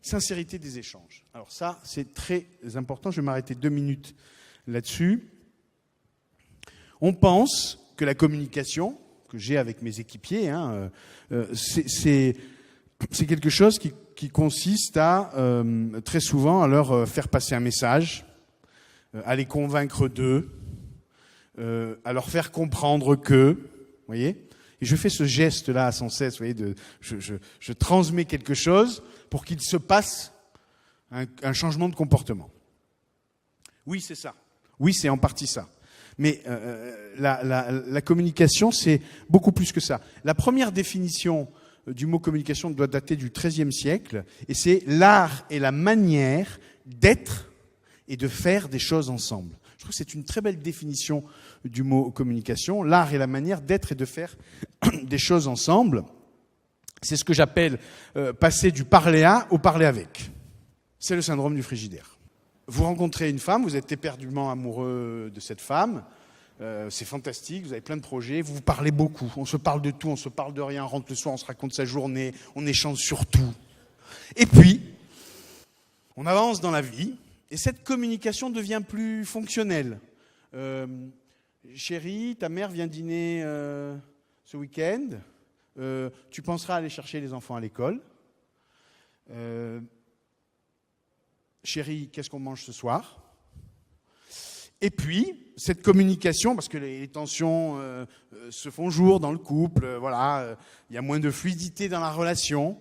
Sincérité des échanges. Alors ça, c'est très important. Je vais m'arrêter 2 minutes là-dessus. On pense que la communication que j'ai avec mes équipiers, c'est quelque chose qui consiste à, très souvent, à leur faire passer un message, à les convaincre d'eux, à leur faire comprendre que, vous voyez. Et je fais ce geste-là sans cesse, vous voyez, je transmets quelque chose pour qu'il se passe un changement de comportement. Oui, c'est ça. Oui, c'est en partie ça. Mais la communication, c'est beaucoup plus que ça. La première définition du mot communication doit dater du XIIIe siècle, et c'est l'art et la manière d'être et de faire des choses ensemble. Je trouve que c'est une très belle définition du mot communication, l'art et la manière d'être et de faire des choses ensemble. C'est ce que j'appelle passer du parler à au parler avec. C'est le syndrome du frigidaire. Vous rencontrez une femme, vous êtes éperdument amoureux de cette femme, c'est fantastique, vous avez plein de projets, vous vous parlez beaucoup, on se parle de tout, on se parle de rien, on rentre le soir, on se raconte sa journée, on échange sur tout. Et puis, on avance dans la vie, et cette communication devient plus fonctionnelle. Chérie, ta mère vient dîner ce week-end, tu penseras aller chercher les enfants à l'école. Chérie, qu'est-ce qu'on mange ce soir ? Et puis, cette communication, parce que les tensions se font jour dans le couple, il y a moins de fluidité dans la relation,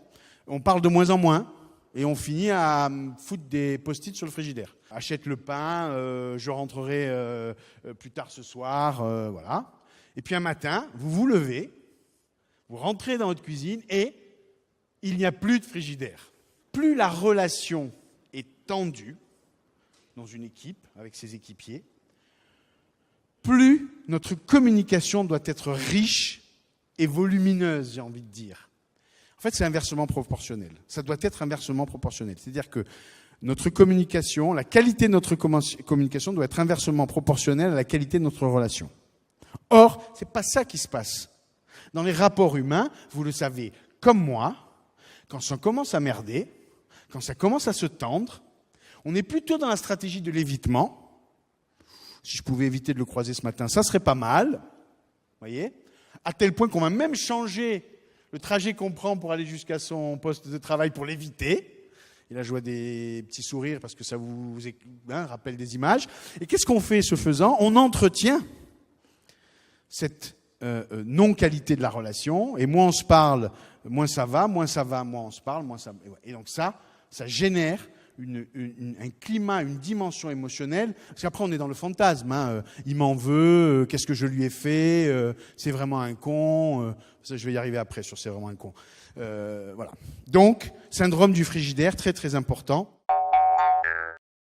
on parle de moins en moins, et on finit à foutre des post-it sur le frigidaire. Achète le pain, je rentrerai plus tard ce soir, voilà. Et puis un matin, vous vous levez, vous rentrez dans votre cuisine, et il n'y a plus de frigidaire. Plus la relation est tendue dans une équipe, avec ses équipiers, plus notre communication doit être riche et volumineuse, j'ai envie de dire. En fait, c'est inversement proportionnel. Ça doit être inversement proportionnel. C'est-à-dire que notre communication, la qualité de notre communication doit être inversement proportionnelle à la qualité de notre relation. Or, c'est pas ça qui se passe. Dans les rapports humains, vous le savez comme moi, quand ça commence à merder, quand ça commence à se tendre, on est plutôt dans la stratégie de l'évitement. Si je pouvais éviter de le croiser ce matin, ça serait pas mal. Voyez ? À tel point qu'on va même changer le trajet qu'on prend pour aller jusqu'à son poste de travail pour l'éviter. Et là, je vois des petits sourires parce que ça vous rappelle des images. Et qu'est-ce qu'on fait ce faisant ? On entretient cette non-qualité de la relation. Et moins on se parle, moins ça va, moins on se parle, moins ça... Et donc ça génère un climat, une dimension émotionnelle, parce qu'après on est dans le fantasme, il m'en veut, qu'est-ce que je lui ai fait, c'est vraiment un con, ça je vais y arriver après sur c'est vraiment un con. Voilà. Donc, syndrome du frigidaire, très très important.